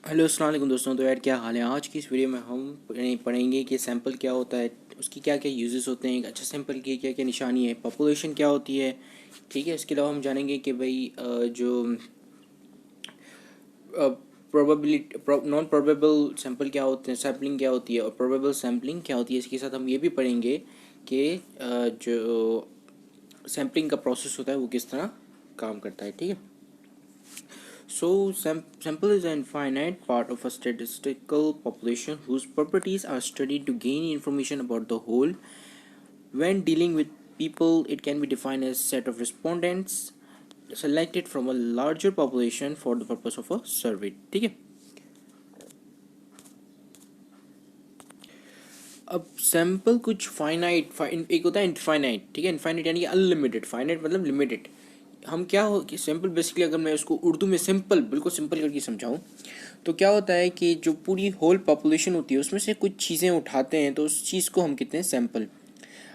Hello अस्सलाम वालेकुम दोस्तों। तो यार क्या हाल है। आज की इस वीडियो में हम पढ़ेंगे कि सैंपल क्या होता है, उसकी क्या क्या यूजेस होते हैं, एक अच्छा सैंपल की क्या क्या निशानी है, पॉपुलेशन क्या होती है। ठीक है, इसके अलावा हम जानेंगे कि भाई जो प्रोबेबिलिटी नॉन प्रोबेबल सैंपल क्या होते हैं, सैम्पलिंग क्या होती है और प्रोबेबल सैम्पलिंग क्या होती है। इसके साथ हम ये भी पढ़ेंगे कि जो सैम्पलिंग का प्रोसेस होता है वो किस तरह काम करता है। ठीक है। So, sample is an infinite part of a statistical population whose properties are studied to gain information about the whole. When dealing with people, it can be defined as set of respondents selected from a larger population for the purpose of a survey. ठीक है। अब sample कुछ एक होता है infinite. ठीक है, infinite यानी कि अनलिमिटेड, फाइनाइट मतलब लिमिटेड। हम क्या हो कि सिंपल बेसिकली अगर मैं उसको उर्दू में सिंपल बिल्कुल सिंपल करके समझाऊं तो क्या होता है कि जो पूरी होल पॉपुलेशन होती है उसमें से कुछ चीज़ें उठाते हैं तो उस चीज़ को हम कहते हैं सैंपल।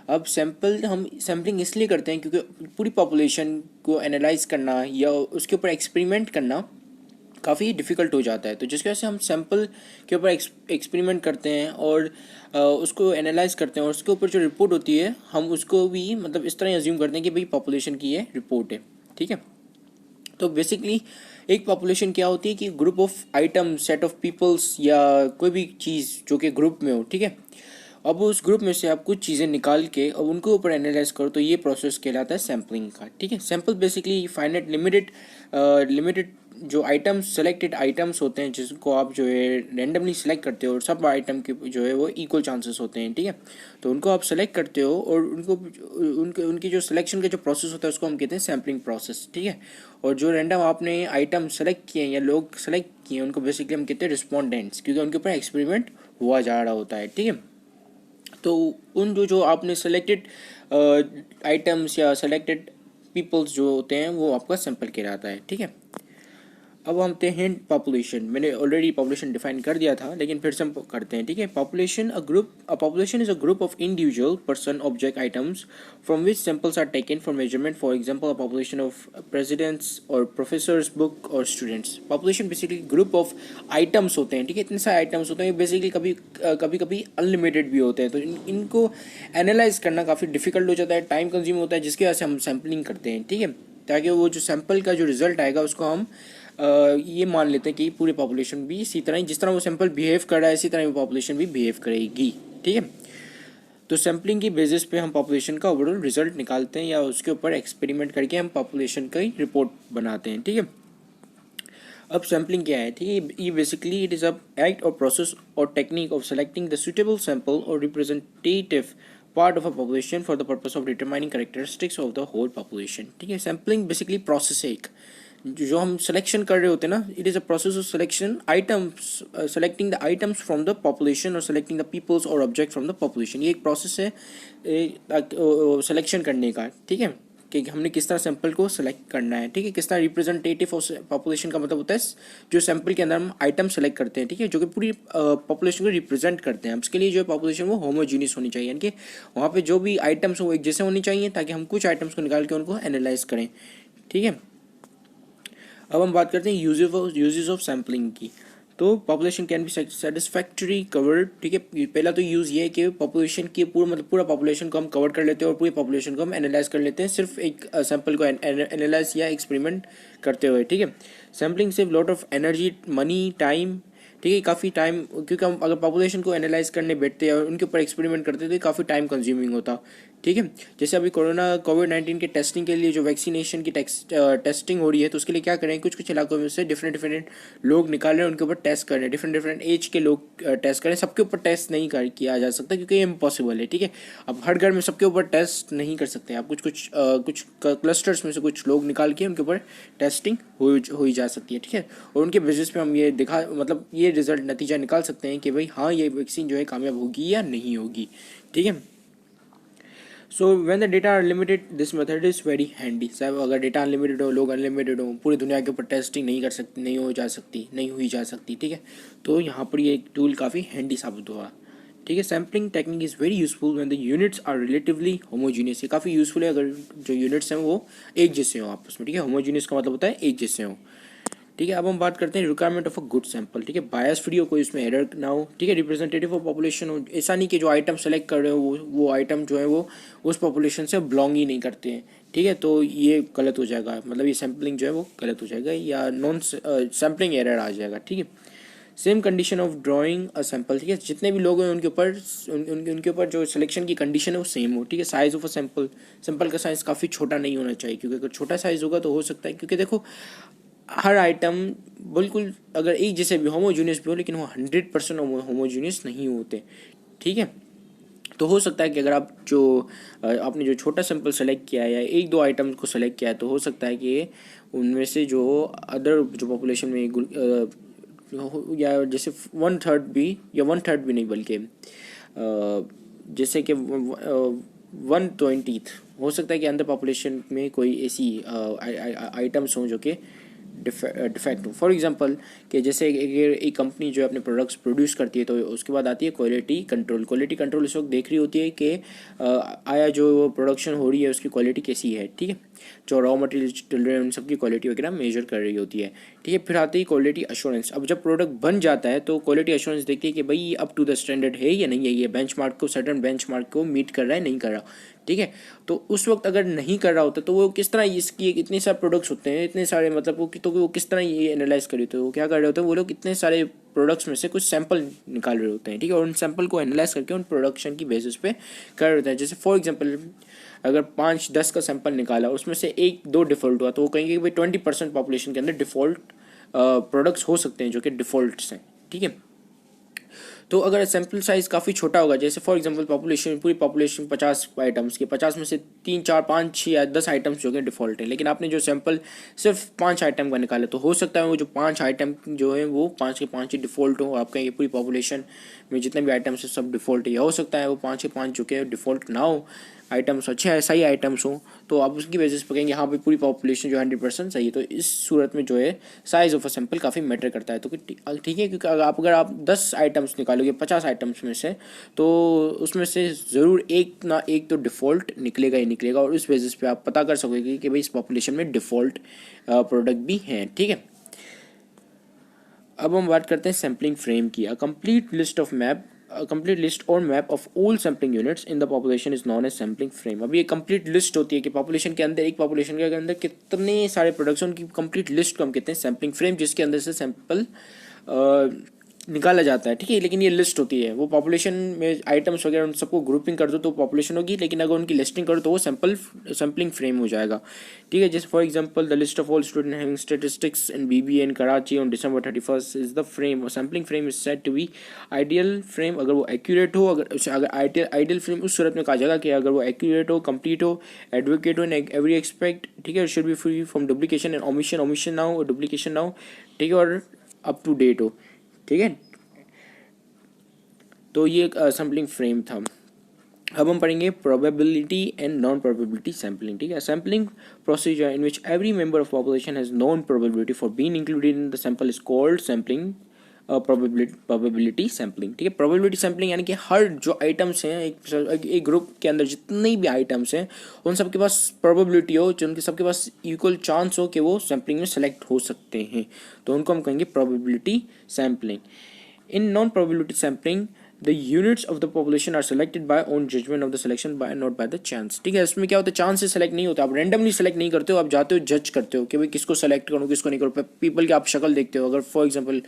अब सैंपल हम सैम्पलिंग इसलिए करते हैं क्योंकि पूरी पॉपुलेशन को एनालाइज करना या उसके ऊपर एक्सपेरिमेंट करना काफ़ी डिफ़िकल्ट हो जाता है। तो जिसकी वजह से हम सैंपल के ऊपर एक्सपेरिमेंट करते हैं और उसको एनालाइज करते हैं और उसके ऊपर जो रिपोर्ट होती है हम उसको भी मतलब इस तरह अज्यूम करते हैं कि भाई पॉपुलेशन की ये रिपोर्ट है। ठीक है। तो बेसिकली एक पॉपुलेशन क्या होती है कि group of item, set of peoples या कोई भी चीज़ जो कि ग्रुप में हो। ठीक है। अब उस ग्रुप में से आप कुछ चीज़ें निकाल के और उनको ऊपर एनालाइज करो तो ये प्रोसेस कहलाता है सैम्पलिंग का। ठीक है। सैम्पल बेसिकली फाइनाइट लिमिटेड जो आइटम्स, सेलेक्टेड आइटम्स होते हैं जिसको आप जो है रैंडमली सेलेक्ट करते हो और सब आइटम के जो है वो इक्वल चांसेस होते हैं। ठीक है। तो उनको आप सेलेक्ट करते हो और उनकी जो सिलेक्शन का जो प्रोसेस होता है उसको हम कहते हैं सैम्पलिंग प्रोसेस। ठीक है। और जो रैंडम आपने आइटम सेलेक्ट किए हैं या लोग सेलेक्ट किए हैं उनको बेसिकली हम कहते हैं रिस्पोंडेंट्स, क्योंकि उनके ऊपर एक्सपेरिमेंट हुआ जा रहा होता है। ठीक है। तो उन जो जो आपने सेलेक्टेड आइटम्स या सेलेक्टेड पीपल्स जो होते हैं वो आपका सैंपल कहलाता है। ठीक है। अब हम आते हैं पॉपुलेशन। मैंने ऑलरेडी पॉपुलेशन डिफाइन कर दिया था लेकिन फिर से हम करते हैं। ठीक है। Population is a group of individual person object items from which samples are taken for measurement. For example a population of presidents और प्रोफेसर्स बुक और students. Population basically group of items होते हैं। ठीक है। इतने सारे आइटम्स होते हैं बेसिकली, कभी कभी अनलिमिटेड भी होते हैं। तो इनको एनालाइज करना काफ़ी डिफिकल्ट हो जाता है, टाइम कंज्यूम होता है, जिसकी वजह से हम सैम्पलिंग करते हैं। ठीक है। ताकि वो जो सैंपल का जो रिजल्ट आएगा उसको हम ये मान लेते हैं कि पूरी पॉपुलेशन भी इसी तरह ही, जिस तरह वो सैंपल बिहेव कर रहा है इसी तरह वो पॉपुलेशन भी बिहेव करेगी। ठीक है। तो सैम्पलिंग की बेसिस पे हम पॉपुलेशन का ओवरऑल रिजल्ट निकालते हैं या उसके ऊपर एक्सपेरिमेंट करके हम पॉपुलेशन का ही रिपोर्ट बनाते हैं। ठीक है। अब सैम्पलिंग क्या है। ठीक है। ये basically it is a act or process or technique of selecting the suitable sample or representative part of a population for the purpose of determining characteristics of the whole population. ठीक है। Sampling basically process है एक, जो हम selection कर रहे होते हैं ना, it is a process of selection items, selecting the items from the population और सेलेक्टिंग द पीपल्स और ऑब्जेक्ट फ्रॉम द पॉपुलेशन। ये एक प्रोसेस है सिलेक्शन करने का। ठीक है। कि हमने किस तरह सैंपल को सेलेक्ट करना है। ठीक है। किस तरह रिप्रेजेंटेटिव ऑफ पॉपुलेशन का मतलब होता है जो सैंपल के अंदर हम आइटम सेलेक्ट करते हैं। ठीक है। जो कि पूरी पॉपुलेशन को रिप्रेजेंट करते हैं। उसके लिए जो पॉपुलेशन वो होमोजीनियस होनी चाहिए, यानी कि वहाँ पे जो भी आइटम्स हो वो एक जैसे होनी चाहिए ताकि हम कुछ आइटम्स को निकाल के उनको एनालाइज करें। ठीक है। अब हम बात करते हैं यूजेस ऑफ सैम्पलिंग की। तो population can be satisfactory covered. ठीक है। पहला तो यूज़ ये है कि पॉपुलेशन की पूरा पॉपुलेशन को हम कवर कर लेते हैं और पूरी पॉपुलेशन को हम एनालाइज कर लेते हैं सिर्फ एक सैंपल को एनालाइज या एक्सपेरिमेंट करते हुए। ठीक है। Sampling save lot of energy, money, time. ठीक है। काफ़ी टाइम, क्योंकि हम अगर पॉपुलेशन को एनालाइज करने बैठते हैं और उनके ऊपर एक्सपेरिमेंट करते हैं तो काफ़ी टाइम कंज्यूमिंग होता। ठीक है। जैसे अभी कोविड-19 के टेस्टिंग के लिए जो वैक्सीनेशन की टेस्टिंग हो रही है तो उसके लिए क्या करें, कुछ कुछ इलाकों में से डिफरेंट लोग निकाल रहे हैं, उनके ऊपर टेस्ट कर रहे हैं, डिफरेंट एज के लोग टेस्ट करें। सबके ऊपर टेस्ट नहीं किया जा सकता क्योंकि ये इम्पॉसिबल है। ठीक है। अब हर घर में सबके ऊपर टेस्ट नहीं कर सकते आप, कुछ क्लस्टर्स में से कुछ लोग निकाल के उनके ऊपर टेस्टिंग हो ही जा सकती है। ठीक है। और उनके बेसिस पे हम ये ये रिजल्ट नतीजा निकाल सकते हैं कि भाई हाँ ये वैक्सीन जो है कामयाब होगी या नहीं होगी। ठीक है। So when the data are limited this method is very handy. साहब अगर डेटा अनलिमिटेड हो, लोग अनलिमिटेड हो, पूरी दुनिया के ऊपर टेस्टिंग नहीं कर सकती, नहीं हुई जा सकती। ठीक है। तो यहाँ पर ये एक टूल काफ़ी हैंडी साबित हुआ। ठीक है। Sampling technique is very useful when the units are relatively homogeneous. ये काफ़ी यूजफुल है अगर जो यूनिट्स हैं वो एक जैसे हों आपस में। ठीक है। होमोजीनियस का मतलब होता है एक जैसे हों। ठीक है। अब हम बात करते हैं requirement of a good sample. ठीक है, बायस फ्री हो, कोई उसमें एरर ना हो। ठीक है, रिप्रेजेंटेटिव ऑफ पॉपुलेशन हो, ऐसा नहीं कि जो आइटम सेलेक्ट कर रहे हो वो आइटम जो है वो उस पॉपुलेशन से बिलोंग ही नहीं करते हैं। ठीक है, तो ये गलत हो जाएगा, मतलब ये सैम्पलिंग जो है वो गलत हो जाएगा या नॉन सैम्पलिंग एरर आ जाएगा। ठीक है, same condition of drawing a sample. ठीक है, जितने भी लोग हैं उनके ऊपर उनके ऊपर जो सिलेक्शन की कंडीशन है वो सेम हो। ठीक है, size of a sample, sample का साइज़ काफ़ी छोटा नहीं होना चाहिए, क्योंकि अगर छोटा साइज़ होगा तो हो सकता है, क्योंकि देखो हर आइटम बिल्कुल अगर एक जैसे भी होमोजीनियस भी हो, लेकिन वो 100% होमोजीनियस नहीं होते। ठीक है, तो हो सकता है कि अगर आप जो आपने जो छोटा सैंपल सेलेक्ट किया है या एक दो आइटम को सेलेक्ट किया है, तो हो सकता है कि उनमें से जो अदर जो पॉपुलेशन में या जैसे 1/3 भी, या 1/3 भी नहीं बल्कि जैसे कि 1/20 हो सकता है कि अंदर पॉपुलेशन में कोई ऐसी आइटम्स हों जो कि डिफेक्ट हो। फॉर एग्जांपल कि जैसे एक कंपनी जो है अपने प्रोडक्ट्स प्रोड्यूस करती है, तो उसके बाद आती है क्वालिटी कंट्रोल। क्वालिटी कंट्रोल इस वक्त देख रही होती है कि आया जो प्रोडक्शन हो रही है उसकी क्वालिटी कैसी है। ठीक है, जो रॉ मटेरियल डल रहे हैं उन सबकी क्वालिटी वगैरह मेजर कर रही होती है। ठीक है, फिर आती है क्वालिटी अश्योरेंस। अब जब प्रोडक्ट बन जाता है तो क्वालिटी अश्योरेंस देखती है कि भाई अप टू द स्टैंडर्ड है या नहीं है, ये बेंचमार्क को, सर्टेन बेंचमार्क को मीट कर रहा है नहीं कर रहा। ठीक है, तो उस वक्त अगर नहीं कर रहा होता तो वो किस तरह इसकी इतने सारे प्रोडक्ट्स होते हैं, इतने सारे, मतलब वो किस तरह ये एनालाइज कर रहे होते हैं, वो क्या कर रहे होते हैं, वो लोग इतने सारे प्रोडक्ट्स में से कुछ सैंपल निकाल रहे होते हैं। ठीक है, और उन सैंपल को एनालाइज करके उन प्रोडक्शन की बेसिस पे कर रहे होते हैं। जैसे फॉर एग्जांपल अगर 5-10 का सैंपल निकाला, उसमें से 1-2 डिफ़ॉल्ट हुआ, तो वो कहेंगे कि भाई 20% पॉपुलेशन के अंदर डिफ़ॉल्ट प्रोडक्ट्स हो सकते हैं जो कि डिफ़ॉल्ट्स हैं। ठीक है, तो अगर सैम्पल साइज़ काफ़ी छोटा होगा, जैसे फॉर एग्जांपल पॉपुलेशन, पूरी पॉपुलेशन 50 आइटम्स की, 50 में से 3-4-5-6 या 10 आइटम्स जो कि डिफ़ॉल्ट हैं, लेकिन आपने जो सैंपल सिर्फ 5 आइटम का निकाला, तो हो सकता है वो जो 5 आइटम जो है वो 5 के 5 ही डिफ़ॉल्ट हो। आप कहेंगे पूरी पॉपुलेशन में जितने भी आइटम्स हैं सब डिफ़ॉल्ट है, या हो सकता है वो 5 के 5 जो कि डिफ़ॉल्ट ना हो, आइटम्स अच्छे हैं, सही आइटम्स हों, तो आप उसकी बेसिस पर कहेंगे हाँ भाई पूरी पॉपुलेशन जो 100% सही है। तो इस सूरत में जो है साइज़ ऑफ अ सैंपल काफ़ी मैटर करता है। तो ठीक है, क्योंकि अगर आप 10 आइटम्स निकालोगे 50 आइटम्स में से, तो उसमें से ज़रूर एक ना एक तो डिफ़ॉल्ट निकलेगा ही निकलेगा, और उस बेसिस पे आप पता कर सकोगे कि भाई इस पॉपुलेशन में डिफ़ॉल्ट प्रोडक्ट भी हैं। ठीक है, अब हम बात करते हैं सैम्पलिंग फ्रेम की। A complete list or map of all sampling units in the population is known as sampling frame। अभी एक कंप्लीट लिस्ट होती है कि पॉपुलेशन के अंदर, एक पॉपुलेशन के अंदर कितने सारे प्रोडक्ट्स, उनकी कंप्लीट लिस्ट को हम कहते हैं सैम्पलिंग फ्रेम, जिसके अंदर से सैंपल निकाला जाता है। ठीक है, लेकिन ये लिस्ट होती है, वो पॉपुलेशन में आइटम्स वगैरह उन सबको ग्रुपिंग कर दो तो पॉपुलेशन होगी, लेकिन अगर उनकी लिस्टिंग करो तो वो सैम्पलिंग फ्रेम हो जाएगा। ठीक है, जैसे for example the list of all student having statistics in BBA in Karachi on December 31st is the frame. Sampling frame is said to be ideal frame. अगर वो एक्यूरेट हो, अगर आइडियल फ्रेम उस सूरत में कहा जाएगा कि अगर वो एक्यूरेट हो, कंप्लीट हो, एडवोकेट हो इन एवरी एक्सपेक्ट। ठीक है, should be free from duplication and omission ना हो, डुप्लीकेशन ना हो। ठीक है, और अप टू डेट हो। ठीक है, तो ये एक सैम्पलिंग फ्रेम था। अब हम पढ़ेंगे probability and non probability sampling. ठीक है, sampling procedure in which every member of population has non probability for being included in the sample is called sampling probability sampling. ठीक है, प्रोबेबिलिटी सैम्पलिंग यानी कि हर जो आइटम्स हैं एक ग्रुप के अंदर जितने भी आइटम्स हैं उन सबके पास प्रोबेबिलिटी हो, जो उनके सबके पास इक्वल चांस हो कि वो सैम्पलिंग में सेलेक्ट हो सकते हैं, तो उनको हम कहेंगे probability sampling. In non-probability sampling, the units of the population are selected by own judgment of the selection by not by the chance। ठीक है, इसमें क्या होता है, चांस से सेलेक्ट नहीं होता, आप रैंडमली सेलेक्ट नहीं करते हो, आप जाते हो जज करते हो कि भाई किसको सेलेक्ट करूँ किसको नहीं करूँ। पीपल की आप शक्ल देखते हो, अगर फॉर एग्जांपल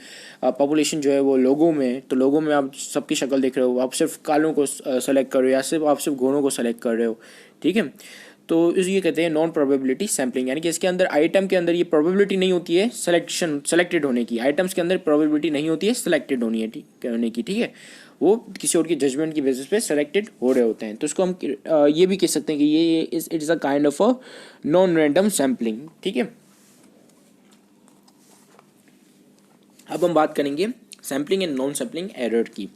पॉपुलेशन जो है वो लोगों में, तो लोगों में आप सबकी शक्ल देख रहे हो, आप सिर्फ कालों को सेलेक्ट कर रहे हो या सिर्फ आप सिर्फ घोड़ों को सेलेक्ट कर रहे हो। ठीक है, तो ये कहते हैं नॉन प्रोबेबिलिटी सैम्पलिंग, यानी कि इसके अंदर आइटम के अंदर ये प्रोबेबिलिटी नहीं होती है सेलेक्टेड होने की, आइटम्स के अंदर प्रोबेबिलिटी नहीं होती है सेलेक्टेड होने की। ठीक है, वो किसी और की जजमेंट की बेसिस पे सेलेक्टेड हो रहे होते हैं, तो इसको हम ये भी कह सकते हैं कि ये it is a kind of a non random sampling. ठीक है, अब हम बात करेंगे sampling and non sampling error की।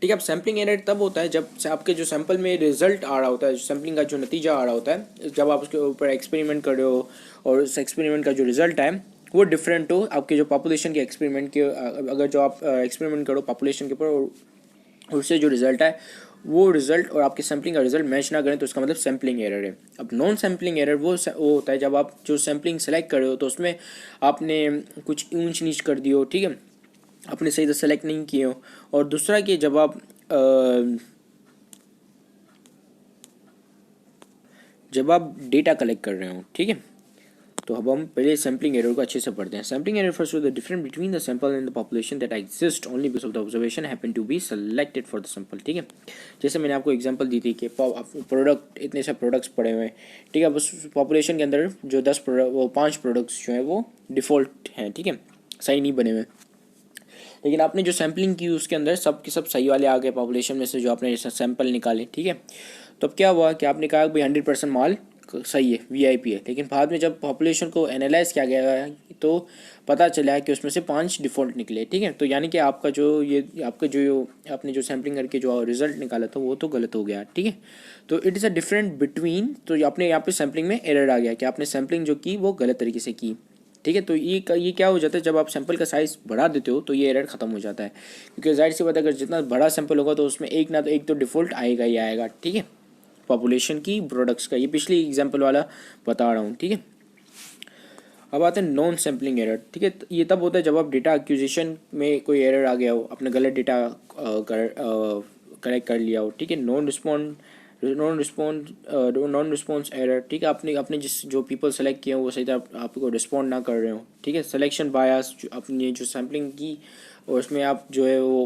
ठीक है, अब सैम्पलिंग एरर तब होता है जब से आपके जो सैंपल में रिजल्ट आ रहा होता है, सैम्पलिंग का जो नतीजा आ रहा होता है, जब आप उसके ऊपर एक्सपेरिमेंट कर रहे हो और उस एक्सपेरिमेंट का जो रिजल्ट है वो डिफरेंट हो आपके जो पॉपुलेशन के एक्सपेरिमेंट के, अगर जो आप एक्सपेरिमेंट करो पॉपुलेशन के ऊपर और उससे जो रिजल्ट है वो रिजल्ट और आपके सैम्पलिंग का रिजल्ट मैच ना करें तो इसका मतलब सैम्पलिंग एरर है। अब नॉन सैम्पलिंग एरर वो होता है जब आप जो सैम्पलिंग सेलेक्ट कर रहे हो तो उसमें आपने कुछ ऊंच नीच कर दी हो, ठीक है, आपने सही से सेलेक्ट नहीं किए हो। और दूसरा कि जब आप डेटा कलेक्ट कर रहे हो, ठीक है, तो अब हम पहले सैम्पलिंग एरर को अच्छे से पढ़ते हैं। Sampling error refers to the difference between the sample and the population that exist only because of the observation happen to be selected for the sample, ठीक है। जैसे मैंने आपको एग्जांपल दी थी कि प्रोडक्ट, इतने से प्रोडक्ट्स पड़े हुए हैं, ठीक है, बस पॉपुलेशन के अंदर जो 10 प्रोडक्ट, वो 5 प्रोडक्ट्स जो हैं वो डिफ़ॉल्ट हैं, ठीक है, सही नहीं बने हुए। लेकिन आपने जो सैम्पलिंग की उसके अंदर सब के सब सही वाले आ गए पॉपुलेशन में से जो आपने सैंपल निकाले, ठीक है। तो अब क्या हुआ कि आपने कहा भाई 100% माल सही है, वीआईपी है, लेकिन बाद में जब पॉपुलेशन को एनालाइज किया गया तो पता चला कि उसमें से 5 डिफ़ॉल्ट निकले, ठीक है। तो यानी कि आपका जो आपने जो सैम्पलिंग करके जो रिजल्ट निकाला था वो तो गलत हो गया, ठीक है। तो it is a different between, तो आपने यहाँ पे सैम्पलिंग में एरर आ गया कि आपने सैम्पलिंग जो की वो गलत तरीके से की, ठीक है। तो ये क्या हो जाता है, जब आप सैंपल का साइज़ बढ़ा देते हो तो ये एरर ख़त्म हो जाता है, क्योंकि जाहिर सी बात है अगर जितना बड़ा सैंपल होगा तो उसमें एक तो डिफ़ॉल्ट आएगा ही आएगा, ठीक है, पॉपुलेशन की प्रोडक्ट्स का। ये पिछली एग्जांपल वाला बता रहा हूँ, ठीक है। अब आते हैं नॉन सैम्पलिंग एरर, ठीक है। ये तब होता है जब आप डेटा एक्विजिशन में कोई एरर आ गया हो, आपने गलत डेटा कलेक्ट कर लिया हो, ठीक है। नॉन रिस्पॉन्स एरर, ठीक है, आपने जिस जो पीपल सेलेक्ट किए हो वो सही तरह आपको रिस्पॉन्ड ना कर रहे हो, ठीक है। सिलेक्शन बायस, अपनी जो सैम्पलिंग की और उसमें आप जो है वो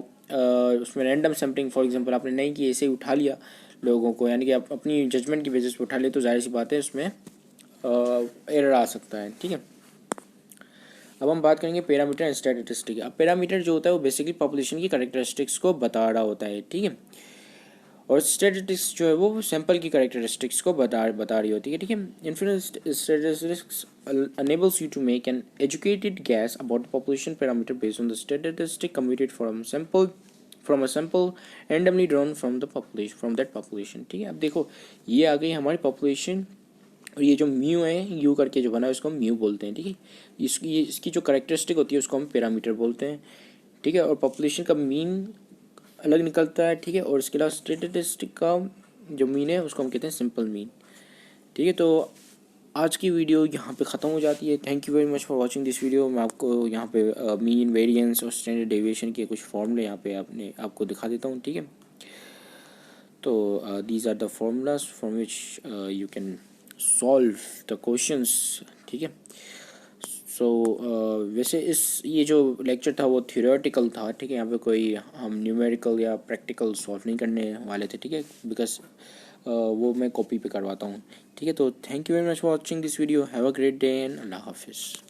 उसमें रैंडम सैम्पलिंग फॉर एग्जांपल आपने नहीं की, ऐसे ही उठा लिया लोगों को, यानी कि आप अपनी जजमेंट की बेसिस पे उठा ले, तो जाहिर सी बात है उसमें एरर आ सकता है, ठीक है। अब हम बात करेंगे पैरामीटर एंड स्टैटिस्टिक। अब पैरामीटर जो होता है वो बेसिकली पॉपुलेशन की कैरेक्टरिस्टिक्स को बता रहा होता है, ठीक है, और स्टैटिस्टिक्स जो है वो सैंपल की कैरेक्टरिस्टिक्स को बता रही होती है, ठीक है। Influence statistics enables you to make an educated guess about the population parameter based on the statistic computed from a sample randomly drawn from that population, ठीक है। अब देखो ये आ गई हमारी पॉपुलेशन, और ये जो म्यू है, यू करके जो बना है उसको हम म्यू बोलते हैं, ठीक है। इसकी जो कैरेक्टरिस्टिक होती है उसको हम पैरामीटर बोलते हैं, ठीक है। और पॉपुलेशन का मीन अलग निकलता है, ठीक है, और इसके अलावा स्टैटिस्टिक का जो मीन है उसको हम कहते हैं सिंपल मीन, ठीक है। तो आज की वीडियो यहाँ पे ख़त्म हो जाती है। Thank you very much for watching this video. मैं आपको यहाँ पे मीन, वेरिएंस और स्टैंडर्ड डेविएशन के कुछ फॉर्मूले यहाँ पे आपको दिखा देता हूँ, ठीक है। तो these are the formulas from which you can solve the questions, ठीक है। सो वैसे ये जो लेक्चर था वो थियोरेटिकल था, ठीक है। यहाँ पे कोई हम न्यूमेरिकल या प्रैक्टिकल सॉल्व नहीं करने वाले थे, ठीक है, बिकॉज वो मैं कॉपी पे करवाता हूँ, ठीक है। तो thank you very much for watching this video. Have a great day and अल्लाह हाफिज़।